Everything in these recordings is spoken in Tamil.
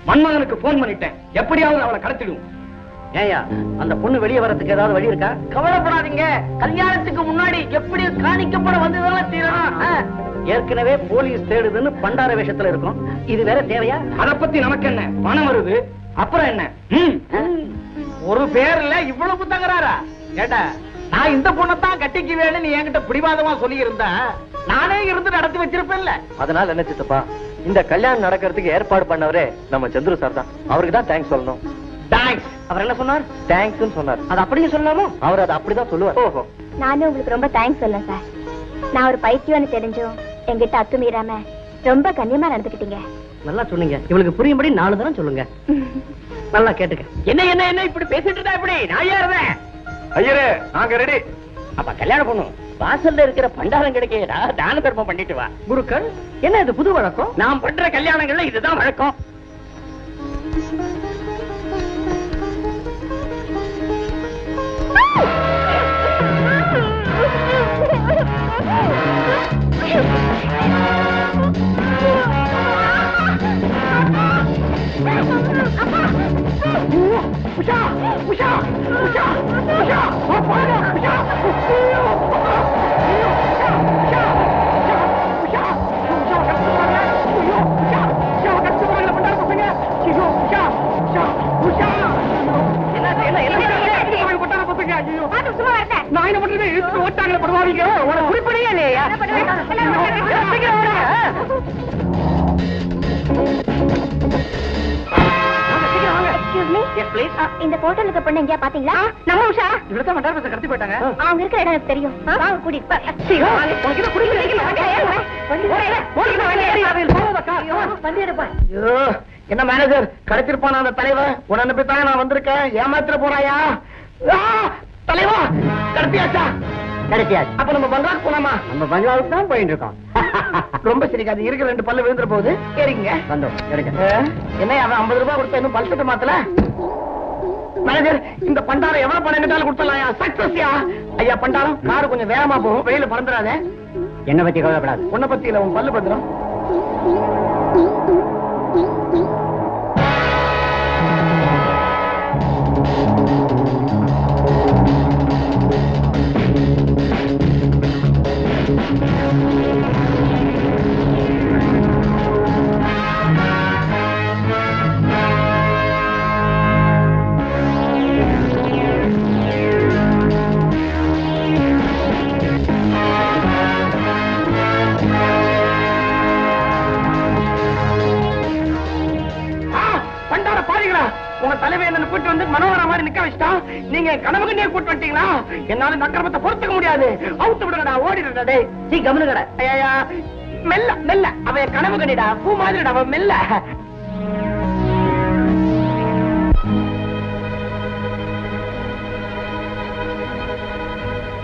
மன்மகனுக்கு போன் பண்ணிட்டேன், எப்படியாவது அவளை கடத்திடுவோம். ஏயா அந்த பொண்ணு வெளியே வரதுக்கு ஏதாவது வழி இருக்கா? கவலைப்படாதீங்க, கல்யாணத்துக்கு முன்னாடி எப்படி காணிக்கப்பட வந்ததெல்லாம் தீரணும். ஏற்கனவே போலீஸ் தேடுதுன்னு பண்டார வேஷத்துல இருக்கும், இது வேற தேவையா? அத பத்தி நமக்கு என்ன, பணம் வருது அப்புறம் என்ன? ஒரு பேர்ல இவ்வளவு தகராறா? ஏட்டா, நான் இந்த பொண்ணத்தான் கட்டிக்கு வேணும் நீ என்கிட்ட பிடிவாதமா சொல்லி இருந்தா நானே இருந்து நடத்தி வச்சிருப்பேன்ல. அதனால என்ன சித்தப்பா, இந்த கல்யாணம் நடக்கிறதுக்கு ஏற்பாடு பண்ணவரே நம்ம சந்துரு சார் தான். அவருக்கு தான் தேங்க்ஸ் சொல்லணும். தேங்க்ஸ். அவர் என்ன சொன்னார்? தேங்க்ஸ் சொன்னார். அது அப்படியே சொல்லலாமோ? அவர் அதை அப்படிதான் சொல்லுவார். ஓஹோ, நானும் உங்களுக்கு ரொம்ப தேங்க்ஸ் சொல்லலாம் சார். நான் ஒரு பைத்தியம்னு தெரிஞ்சும் எங்கிட்ட அத்துமீறாம ரொம்ப கண்ணியமா நடந்துக்கிட்டீங்க. நல்லா சொன்னீங்க. இவளுக்கு புரியும்படி 4 தரம் சொல்லுங்க. நல்லா கேட்டுக்க. என்ன என்ன என்ன இப்படி பேசிட்டு இருந்தா இப்படி? நான் ஏறுவேன். ஐயரே, நாங்க ரெடி. அப்ப கல்யாணம் பண்ணும் வாசல்ல இருக்கிற பண்டாரம் கிடைக்கா தான தர்மம் பண்ணிட்டு வா. குருக்கள், என்ன இது புது வழக்கம்? நான் பண்ற கல்யாணங்கள்ல இதுதான் வழக்கம். உஷா உஷா உஷா உஷா நான் என்ன பண்றது? ஓட்டாங்கள படுவாங்க. உனக்கு குறிப்பிடையே இல்லையா? இந்த போட்டோல இருக்க பொண்ணு எங்கயா பாத்தீங்களா? நம்ம உஷா. இவ்வளவு மண்டார பசங்க கடத்தி போயிட்டாங்க. அவங்க இருக்கிற இடம் எனக்கு தெரியும். வாங்க கூட்டிட்டு என்ன மேனேஜர், கிடைச்சிருப்பான அந்த தலைவர்? உடனே போய் நான் வந்திருக்கேன். ஏமாத்திர போறாயா? தலைவா, கடத்தியாச்சா? கிடைக்காது. அப்ப நம்ம பங்களாக்கு போலாமா? நம்ம பங்களாவுக்கு தான் போயிட்டு இருக்கோம். ரொம்ப சிரிக்காது, இருக்கிற 2 பல்லு விழுந்துற போகுது. ஏறிங்க. வந்தோம். என்ன அவன் 50 ரூபாய் கொடுத்தா இன்னும் பல்சட்டு மாத்தல? மேனேஜர், இந்த பண்டாரம் எவ்வளவு பணம் கேட்டாலும் கொடுத்தலாம்யா. சக்சஸ்யா. ஐயா பண்டாரம், காரு கொஞ்சம் வேகமா போகும், வெயில பறந்துடாத. என்ன பத்தி கவலைப்படாது. உன்னை பத்தி இல்ல, உன் பல்லு பத்திரம். உங்க தலைவர் என்ன கூட்டு வந்து மனோகர மாதிரி நிக்க வச்சிட்டா. நீங்க கனவு கண்ணியை கூட்டு வந்துட்டீங்களா? என்னால இந்த அக்கிரமத்தை பொறுத்துக்க முடியாது. அவுத்து விடுங்கடா, ஓடிடுடா. டேய் சீ கம்முனுங்கடா. ஐயா மெல்ல மெல்ல, அவன் கனவு கண்ணிடா, பூ மாதிரிடா அவன். மெல்ல.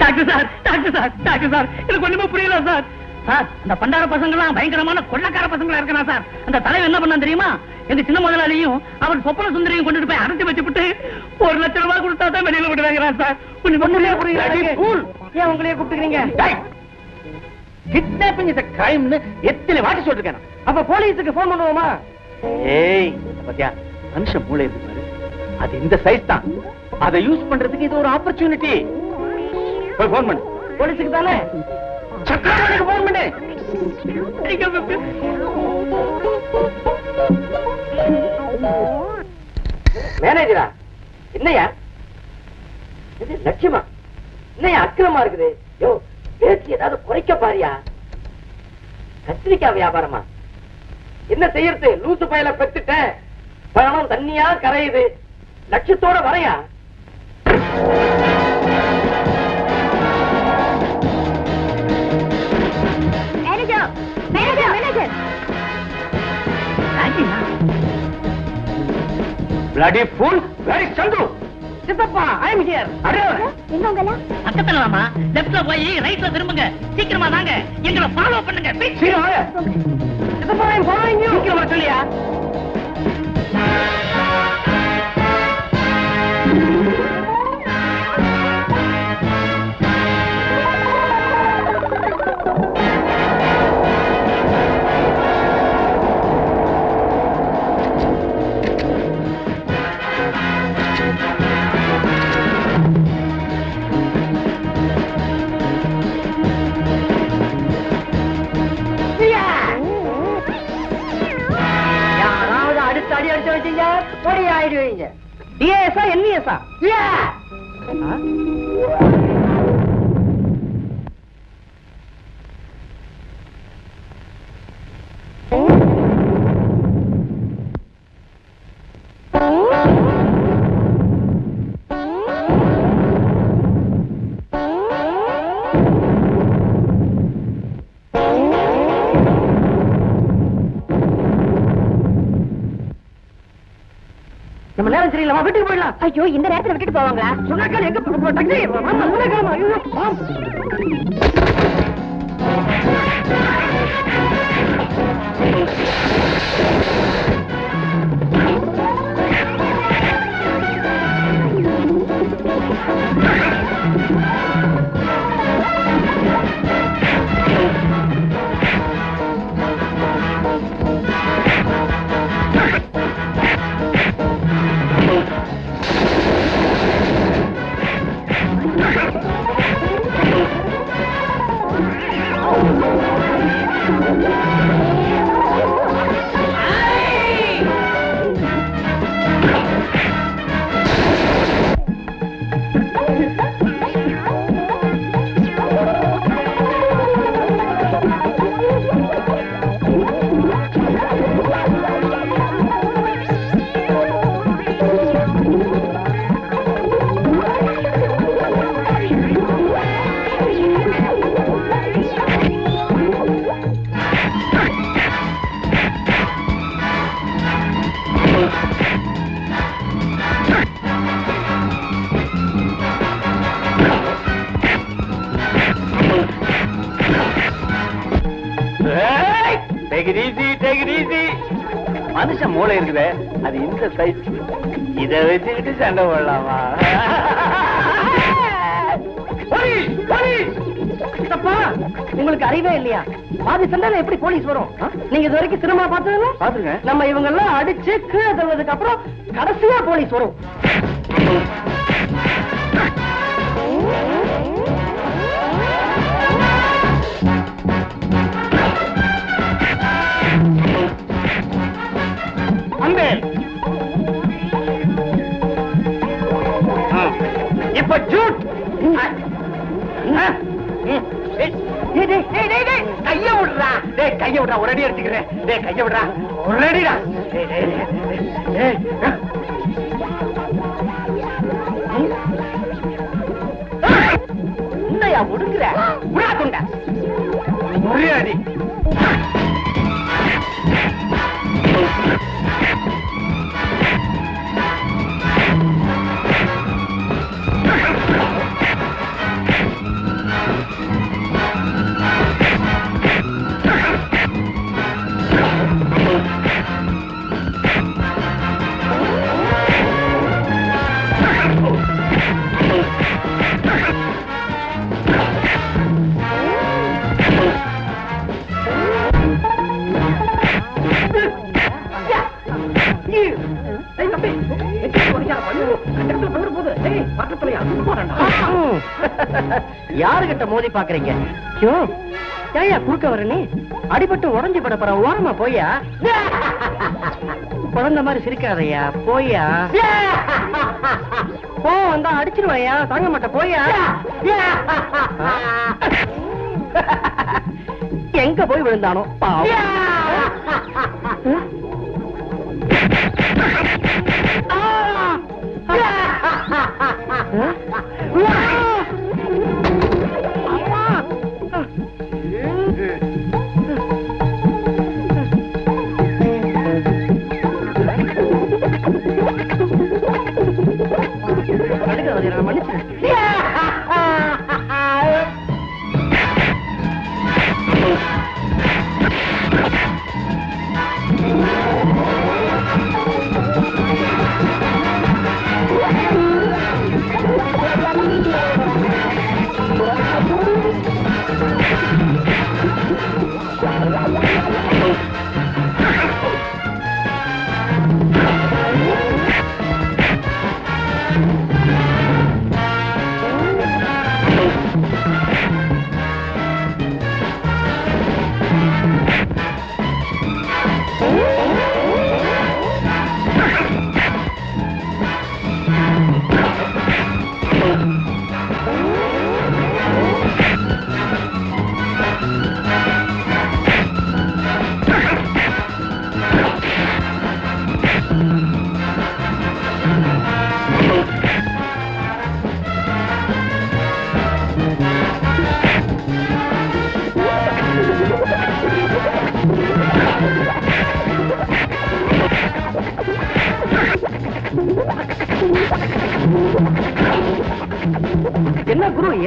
Doctor sir, doctor sir, doctor sir, எனக்கு ஒண்ணுமே புரியல சார். சார், அந்த பண்டார பசங்க எல்லாம் பயங்கரமான கொள்ளக்கார பசங்களா இருக்கா சார். அந்த தலைவர் என்ன பண்ணா தெரியுமா? எங்க சின்ன முதலாளியும் அவர் சொப்பன சுந்தரியும் கொண்டுட்டு போய் அடைச்சு வச்சுட்டு 1 லட்சம் ரூபாய் கொடுத்தா தான் வெளியில விடுறாங்க சார். ஒண்ணுமே புரியல. ஏன் உங்களையே கூப்பிட்டுக்கிறீங்க? கிட்னாப்பிங் இஸ் a crime னு எத்தனை வாட்டி சொல்லிருக்கேன். அப்ப போலீஸுக்கு போன் பண்ணுவோமா? ஏய் பத்தியா, மனுஷன் மூளை இருக்கு பாரு, அது இந்த சைஸ் தான். அதை யூஸ் பண்றதுக்கு இது ஒரு ஆப்பர்ச்சுனிட்டி. போய் போன் பண்ணு. போலீஸுக்கு தானே? சக்கரவர்த்திக்கு போன் பண்ணு. மேனேஜரா, என்னையா இது லட்சியமா? என்னையா அக்கிரமா இருக்குது? யோ, பேச்சு ஏதாவது குறைக்க பாரியா. கத்திரிக்காய் வியாபாரமா? என்ன செய்யறது? லூசு பயல பெத்துட்ட. பணம் தண்ணியா கரையுது. லட்சியத்தோட வரையா? Manager, manager, manager. Bloody fool! Where is Chandru? சித்தப்பா, I am here. எங்க உங்கலாம்? பக்கத்துல வாமா, லெஃப்ட்ல போய் ரைட்ல திரும்புங்க. சீக்கிரமா வாங்க, எங்களை ஃபாலோ பண்ணுங்க. சீக்கிரம் வாங்க. சித்தப்பா, I am following you. சீக்கிரம் வர சொல்லியா? பொடி ஆயிடுவீங்க. டிஏஎஸ்ஆ என்இஎஸ்ஆ? நம்ம நேரம் சரியில்லை, வீட்டுக்கு போயிடலாம். ஐயோ, இந்த நேரத்துல விட்டுட்டு போவாங்களா? சொன்னாக்கா எங்க டாக்ஸி மனுஷன் மூளை இருக்குதே, அது இந்த சைஸ். இதை வச்சுக்கிட்டு சண்டை போடலாமா? உங்களுக்கு அறிவே இல்லையா? பாதி சண்டையில எப்படி போலீஸ் வரும்? நீங்க இது வரைக்கும் சினிமா பார்த்ததுல பாத்துங்க. நம்ம இவங்க எல்லாம் அடிச்சு கீழே தள்ளதுக்கு அப்புறம் கடைசியா போலீஸ் வரும். இப்ப ஜூட் கைய விடுறா, கைய விடுறா, ஒரு அடி அடிச்சுக்கிறேன். கைய விடுறா, ஒரு அடிடா. உண்மையா முடுங்குற? விடா கொண்ட ஒரே அடி. யாருகிட்ட மோதி பாக்குறீங்க? ஏயா குறுக்க வர? நீ அடிபட்டு உடஞ்சு பட போற, ஓரமா போயா. குழந்தை மாதிரி சிரிக்காதையா, போயா. போ வந்தா அடிச்சிருவாயா, தாங்க மாட்ட, போயா. எங்க போய் விழுந்தானோ பாவம். மன்னிச்சு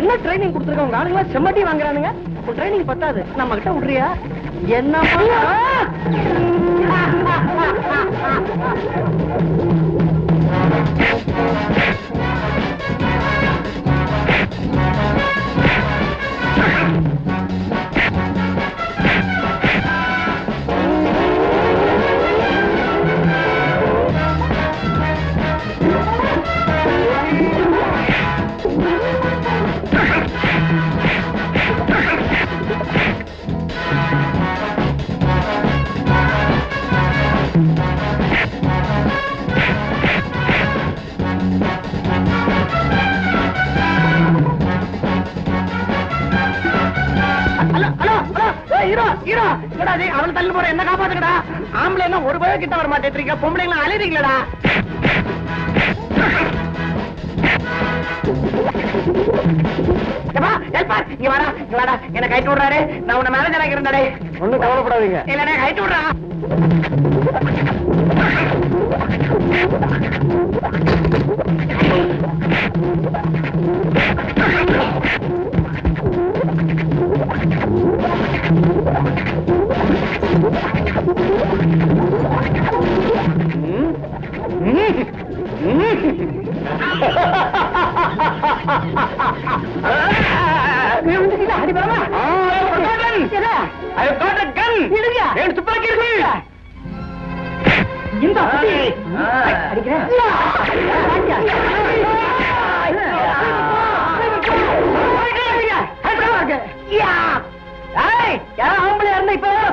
என்ன ட்ரைனிங் கொடுத்துருக்க உங்க ஆளுங்களா செம்மட்டி வாங்குறானுங்க ட்ரைனிங் பத்தாது நம்ம கிட்ட விடுறியா என்ன அவன் தள்ளு போற என்ன காப்பாத்துக்கடா ஆம்பளை என்ன ஒரு பேர் கிட்ட வர மாட்டேங்க பொம்பளைங்களா அலைறீங்களடா இங்க வாடா என்ன கைட்டு விடுறாரு நான் உன்ன மேனேஜர் ஆகி இருந்தாடே ஒண்ணும் கவலைப்படாதீங்க இல்லடா கைட்டு விடுறா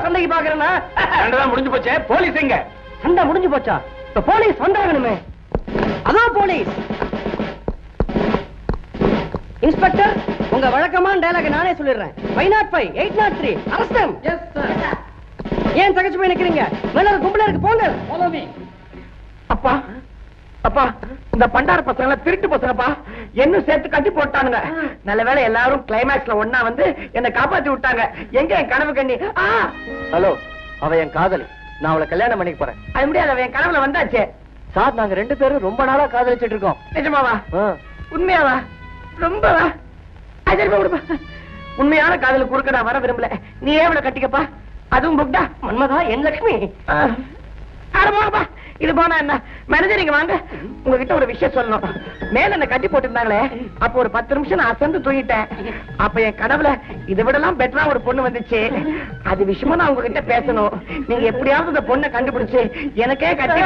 சண்டைக்கு பாக்குறேன் முடிஞ்சு போச்சே போலீஸ் எங்க சண்டை முடிஞ்சு போச்சா இப்ப போலீஸ் வந்தாகணுமே அதான் போலீஸ் இன்ஸ்பெக்டர் உங்க வழக்கமான டயலாக் நானே சொல்லிடுறேன் 505 803 அரஸ்டம் ஏன் தகச்சு போய் நிக்கிறீங்க மேல கும்பல இருக்கு போங்க அப்பா அப்பா இந்த பண்டார பசங்க திருட்டு பசங்கப்பா என்ன சேர்த்து கட்டி போட்டானுங்க நல்ல வேளை எல்லாரும் கிளைமேக்ஸ்ல ஒண்ணா வந்து என்ன காப்பாத்தி விட்டாங்க எங்க என் கனவு கண்ணி ஹலோ அவ என் காதலி நான் அவளை கல்யாணம் பண்ணிக்க போறேன் அது முடியாது அவ என் கனவுல வந்தாச்சே சார் நாங்க 2 பேரும் ரொம்ப நாளா காதலிச்சிட்டு இருக்கோம் நிஜமாவா உண்மையாவா ரொம்பவா உண்மையான காதலுக்கு குறுக்க நான் வர விரும்பல நீ எவ்வளவு கட்டிக்கப்பா அதுவும் புக்டா மன்மதா என் லட்சுமி ஆரம்பப்பா இது போனா என்ன மேனேஜர் நீங்க வாங்க உங்ககிட்ட ஒரு விஷயம் சொல்லணும் மேல என்ன கட்டி போட்டிருந்தாங்களே அப்ப ஒரு 10 நிமிஷம் நான் அசந்து தூங்கிட்டேன் அப்ப என் கனவுல இதை விடலாம் பெட்டரா ஒரு பொண்ணு வந்துச்சு அது விஷயமா நான் உங்ககிட்ட பேசணும் நீங்க எப்படியாவது இந்த பொண்ணை கண்டுபிடிச்சு எனக்கே கட்டி